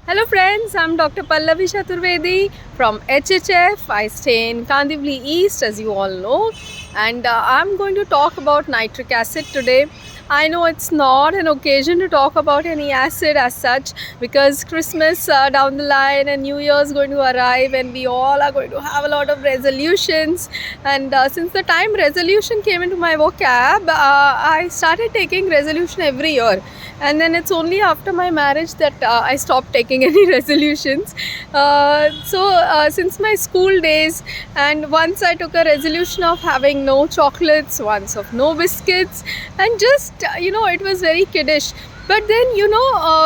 Hello friends, I'm Dr. Pallavi Chaturvedi from HHF. I stay in Kandivali East, as you all know, and I'm going to talk about nitric acid today. I know it's not an occasion to talk about any acid as such, because Christmas down the line and New Year is going to arrive and we all are going to have a lot of resolutions. And since the time resolution came into my vocab, I started taking resolution every year. And then it's only after my marriage that I stopped taking any resolutions. Since my school days, and once I took a resolution of having no chocolates, once of no biscuits, and just it was very kiddish. But then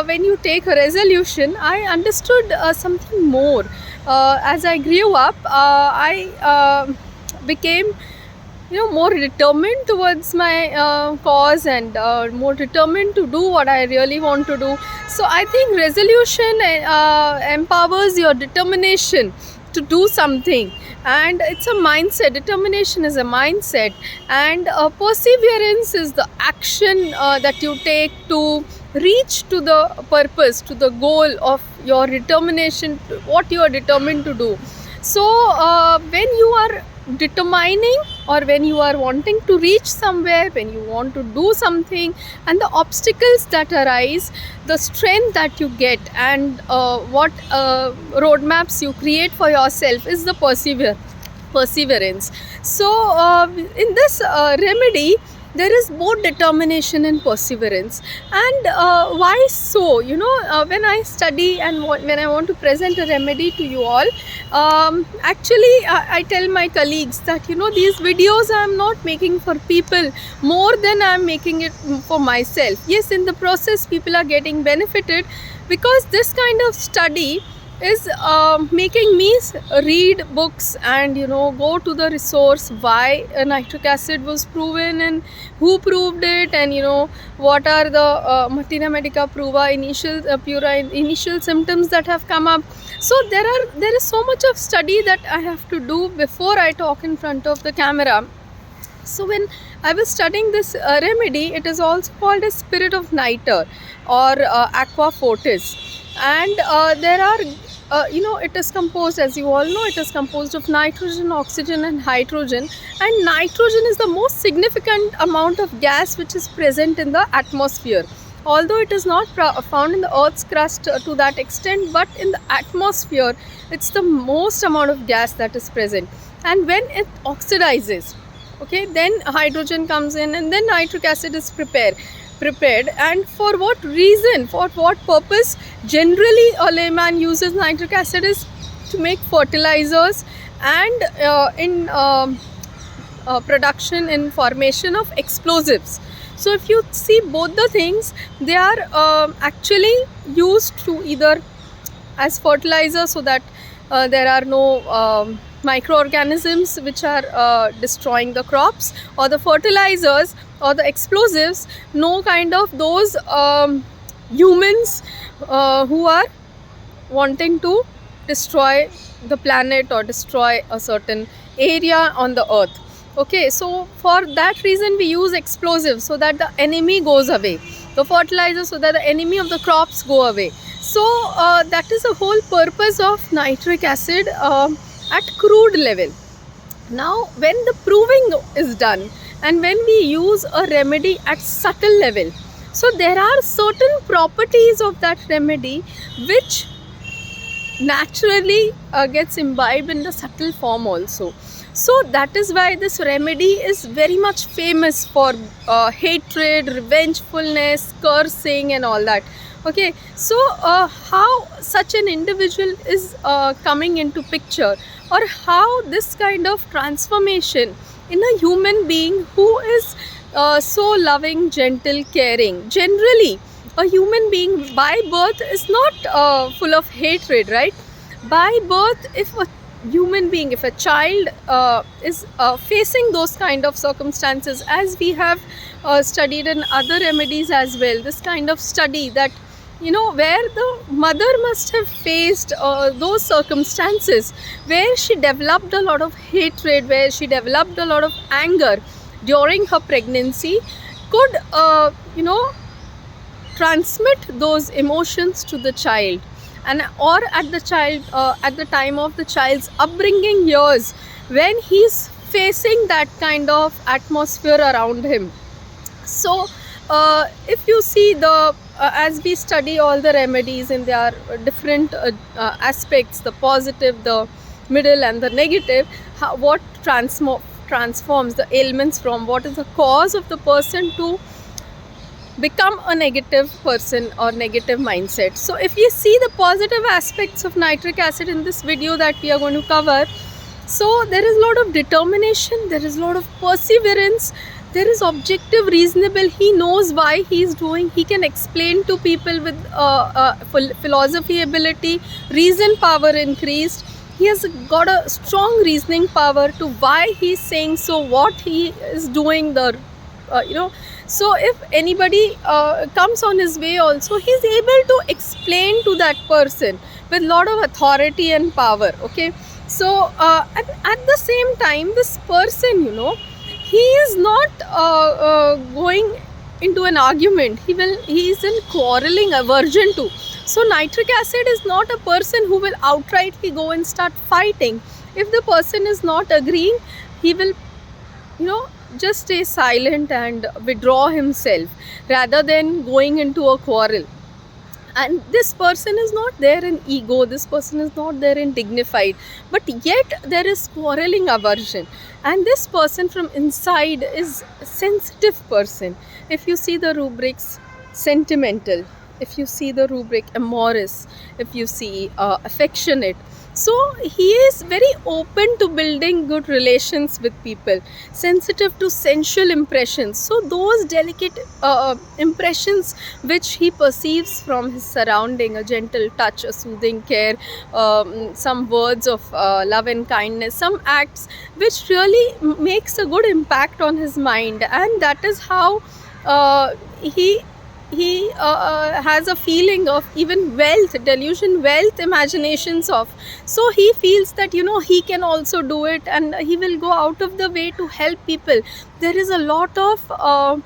when you take a resolution, I understood something more. As I grew up, I became more determined towards my cause, and more determined to do what I really want to do. So I think resolution empowers your determination to do something, and it's a mindset. Determination is a mindset, and perseverance is the action that you take to reach to the purpose, to the goal of your determination, what you are determined to do. So when you are determining, or when you are wanting to reach somewhere, when you want to do something, and the obstacles that arise, the strength that you get, and what roadmaps you create for yourself is the perseverance. So in this remedy, there is both determination and perseverance. And why so? When I study and when I want to present a remedy to you all, actually I tell my colleagues that these videos I am not making for people more than I am making it for myself. Yes, in the process people are getting benefited, because this kind of study is making me read books and go to the resource, why nitric acid was proven and who proved it, and what are the materia medica prova initial symptoms that have come up. So there is so much of study that I have to do before I talk in front of the camera. So when I was studying this remedy, it is also called as spirit of nitre, or aqua fortis. And there are it is composed, as you all know, it is composed of nitrogen, oxygen and hydrogen. And nitrogen is the most significant amount of gas which is present in the atmosphere. Although it is not found in the earth's crust to that extent, but in the atmosphere it's the most amount of gas that is present. And when it oxidizes, okay, then hydrogen comes in, and then nitric acid is prepared. And for what reason, for what purpose generally a layman uses nitric acid is to make fertilizers, and in production and formation of explosives. So if you see both the things, they are actually used to either as fertilizer, so that there are no microorganisms which are destroying the crops, or the fertilizers or the explosives, no kind of those humans who are wanting to destroy the planet or destroy a certain area on the earth. Okay, so for that reason we use explosives, so that the enemy goes away, the fertilizer, so that the enemy of the crops go away. So that is the whole purpose of nitric acid at crude level. Now when the proving is done, and when we use a remedy at subtle level, so there are certain properties of that remedy which naturally gets imbibed in the subtle form also. So that is why this remedy is very much famous for hatred, revengefulness, cursing and all that. Okay, so how such an individual is coming into picture, or how this kind of transformation in a human being who is so loving, gentle, caring. Generally a human being by birth is not full of hatred, right? By birth, if a human being, if a child is facing those kind of circumstances, as we have studied in other remedies as well, this kind of study that where the mother must have faced those circumstances where she developed a lot of hatred, where she developed a lot of anger during her pregnancy, could transmit those emotions to the child. and or at the time of the child's upbringing years, when he's facing that kind of atmosphere around him. So if you see the as we study all the remedies in their different aspects, the positive, the middle and the negative, what transforms the ailments, from what is the cause of the person to become a negative person or negative mindset. So if you see the positive aspects of nitric acid in this video that we are going to cover, so there is a lot of determination, there is a lot of perseverance, there is objective, reasonable. He knows why he is doing. He can explain to people with philosophy ability, reason power increased. He has got a strong reasoning power to why he is saying so, what he is doing. So if anybody comes on his way also, he is able to explain to that person with a lot of authority and power. Okay. So at the same time, this person, he is not going into an argument. He is in quarreling aversion to. So nitric acid is not a person who will outrightly go and start fighting. If the person is not agreeing, he will, just stay silent and withdraw himself rather than going into a quarrel. And this person is not there in ego, this person is not there in dignified, but yet there is quarreling aversion, and this person from inside is a sensitive person. If you see the rubrics sentimental, if you see the rubric amorous, if you see affectionate, so he is very open to building good relations with people, sensitive to sensual impressions. So those delicate impressions which he perceives from his surrounding, a gentle touch, a soothing care, some words of love and kindness, some acts which really makes a good impact on his mind, and that is how he has a feeling of even wealth, delusion, wealth, imaginations of. So he feels that he can also do it, and he will go out of the way to help people. There is a lot of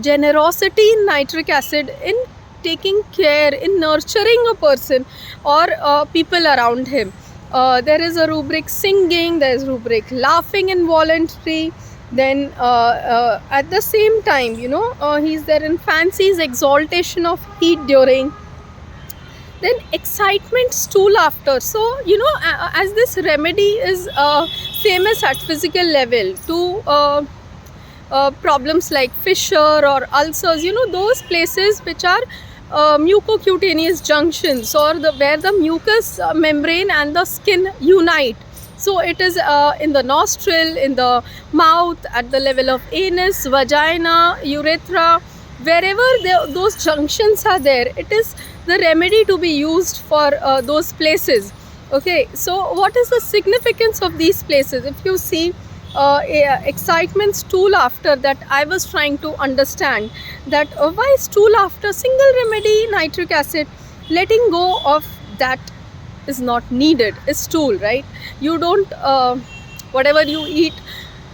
generosity in nitric acid, in taking care, in nurturing a person or people around him. There is a rubric singing, there is rubric laughing involuntary. Then at the same time, he's there in Fancies, exaltation of heat during. Then excitement, stool after. So as this remedy is famous at physical level to problems like fissure or ulcers, those places which are mucocutaneous junctions, or where the mucous membrane and the skin unite. So it is in the nostril, in the mouth, at the level of anus, vagina, urethra, wherever those junctions are there, it is the remedy to be used for those places. Okay, so what is the significance of these places? If you see excitement, stool after, that I was trying to understand, that why stool after, single remedy, nitric acid, letting go of that is not needed, is stool, right? You don't whatever you eat,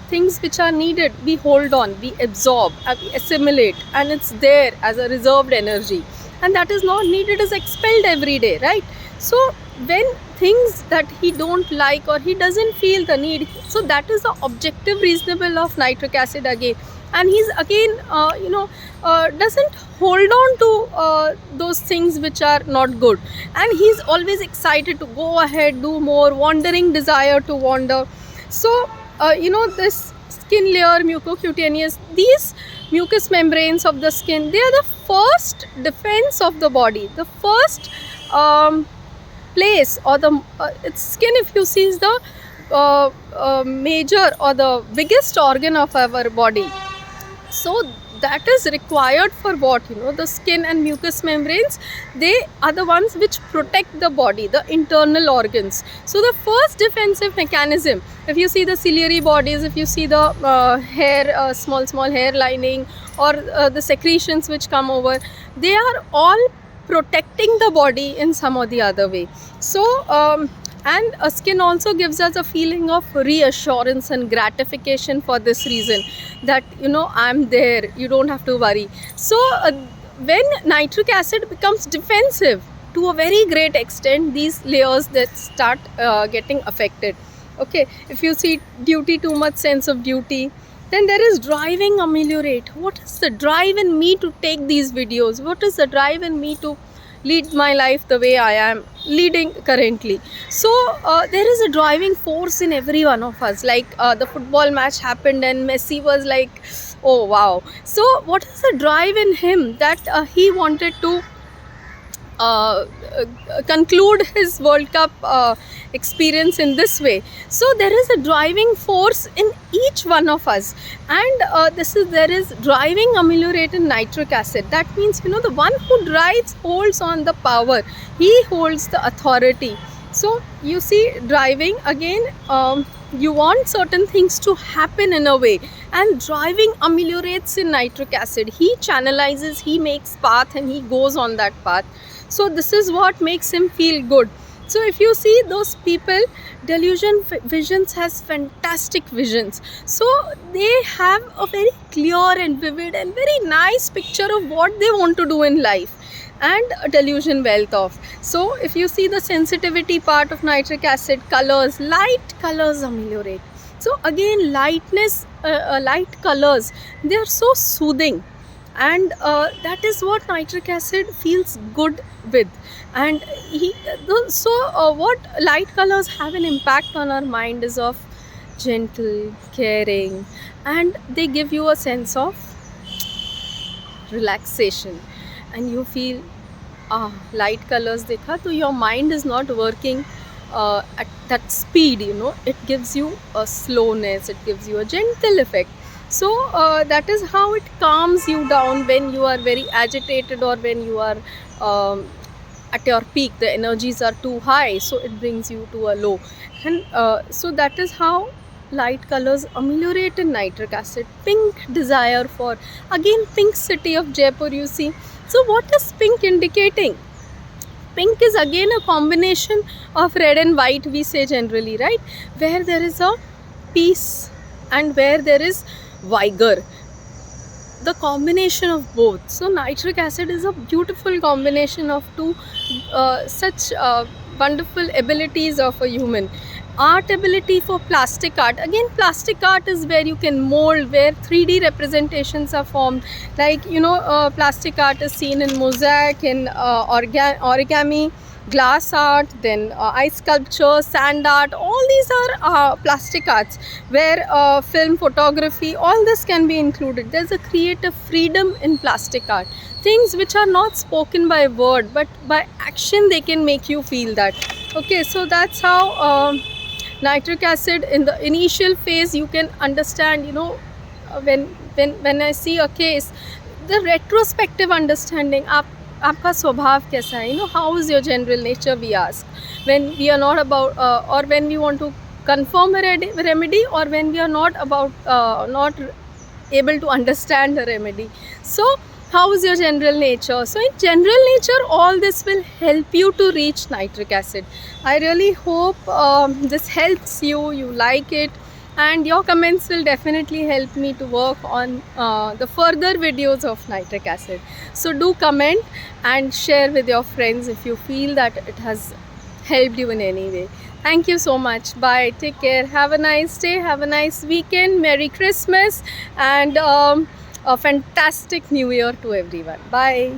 things which are needed, we hold on, we absorb, we assimilate, and it's there as a reserved energy, and that is not needed, is expelled every day, right? So when things that he don't like or he doesn't feel the need, so that is the objective reasonable of nitric acid again, and he's again doesn't hold on to those things which are not good, and he's always excited to go ahead, do more, wandering desire to wander. So this skin layer, mucocutaneous, these mucous membranes of the skin, they are the first defense of the body, the first place, or the its skin, if you see, is the major or the biggest organ of our body. So that is required for what? The skin and mucous membranes, they are the ones which protect the body, the internal organs. So the first defensive mechanism, if you see the ciliary bodies, if you see the hair, small hair lining, or the secretions which come over, they are all protecting the body in some or the other way. So and a skin also gives us a feeling of reassurance and gratification for this reason, that I'm there, you don't have to worry. So when nitric acid becomes defensive, to a very great extent these layers that start getting affected. Okay, if you see duty, too much sense of duty, then there is driving ameliorate. What is the drive in me to take these videos? What is the drive in me to lead my life the way I am leading currently? So there is a driving force in every one of us. Like the football match happened and Messi was like, oh wow. So what is the drive in him that he wanted to conclude his World Cup experience in this way? So there is a driving force in each one of us, and there is driving ameliorated nitric acid. That means, you know, the one who drives holds on the power, he holds the authority. So you see, driving again, you want certain things to happen in a way, and driving ameliorates in nitric acid. He channelizes, he makes path, and he goes on that path. So this is what makes him feel good. So if you see those people, delusion visions has fantastic visions. So they have a very clear and vivid and very nice picture of what they want to do in life, and a delusion wealth of. So if you see the sensitivity part of nitric acid, colors, light colors ameliorate. So again, lightness, light colors, they are so soothing, and that is what nitric acid feels good with. And what light colors have an impact on our mind is of gentle, caring, and they give you a sense of relaxation, and you feel light colors dekha, so your mind is not working at that speed, you know, it gives you a slowness, it gives you a gentle effect. So that is how it calms you down when you are very agitated, or when you are at your peak, the energies are too high, so it brings you to a low. And so that is how light colors ameliorate in nitric acid. Pink desire for, again, pink city of Jaipur, you see. So what is pink indicating? Pink is again a combination of red and white, we say generally, right? Where there is a peace and where there is vigor, the combination of both. So nitric acid is a beautiful combination of two such wonderful abilities of a human. Art ability for plastic art. Again, plastic art is where you can mold, where 3D representations are formed. Like, you know, plastic art is seen in mosaic, in origami, glass art, then ice sculpture, sand art. All these are plastic arts, where film, photography, all this can be included. There's a creative freedom in plastic art. Things which are not spoken by word, but by action they can make you feel that. Okay, so that's how nitric acid, in the initial phase, you can understand, you know, when I see a case, the retrospective understanding, आपका स्वभाव कैसा है, you know, how is your general nature, we ask when we are not about or when we want to confirm a remedy, or when we are not able to understand the remedy. So how is your general nature? So in general nature, all this will help you to reach nitric acid. I really hope this helps you, you like it, and your comments will definitely help me to work on the further videos of nitric acid. So do comment and share with your friends if you feel that it has helped you in any way. Thank you so much. Bye. Take care. Have a nice day. Have a nice weekend. Merry Christmas, and a fantastic New Year to everyone. Bye.